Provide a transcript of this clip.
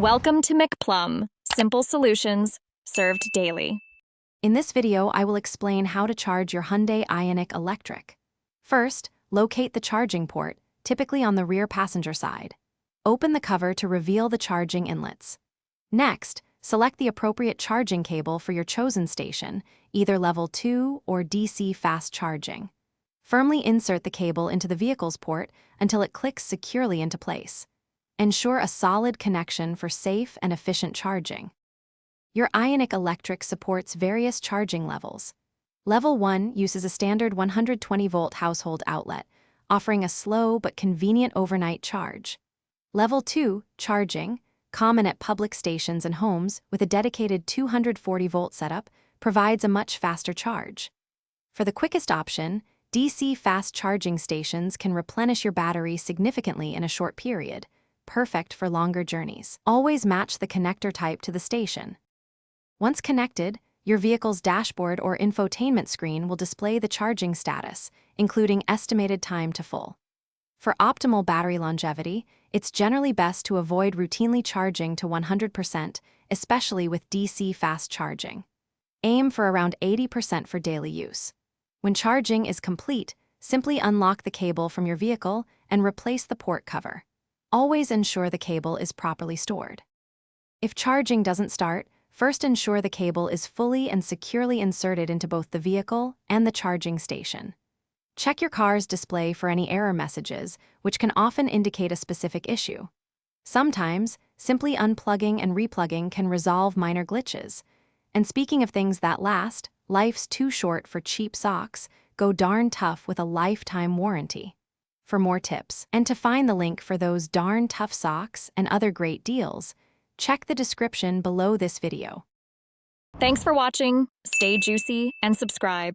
Welcome to McPlum, simple solutions served daily. In this video, I will explain how to charge your Hyundai Ioniq electric. First, locate the charging port, typically on the rear passenger side. Open the cover to reveal the charging inlets. Next, select the appropriate charging cable for your chosen station, either level 2 or DC fast charging. Firmly insert the cable into the vehicle's port until it clicks securely into place. Ensure a solid connection for safe and efficient charging. Your Ioniq Electric supports various charging levels. Level 1 uses a standard 120-volt household outlet, offering a slow but convenient overnight charge. Level 2, charging, common at public stations and homes with a dedicated 240-volt setup, provides a much faster charge. For the quickest option, DC fast charging stations can replenish your battery significantly in a short period, perfect for longer journeys. Always match the connector type to the station. Once connected, your vehicle's dashboard or infotainment screen will display the charging status, including estimated time to full. For optimal battery longevity, it's generally best to avoid routinely charging to 100%, especially with DC fast charging. Aim for around 80% for daily use. When charging is complete, simply unlock the cable from your vehicle and replace the port cover. Always ensure the cable is properly stored. If charging doesn't start, first ensure the cable is fully and securely inserted into both the vehicle and the charging station. Check your car's display for any error messages, which can often indicate a specific issue. Sometimes, simply unplugging and replugging can resolve minor glitches. And speaking of things that last, life's too short for cheap socks. Go darn tough with a lifetime warranty. For more tips, and to find the link for those darn tough socks and other great deals, check the description below this video. Thanks for watching, stay juicy, and subscribe.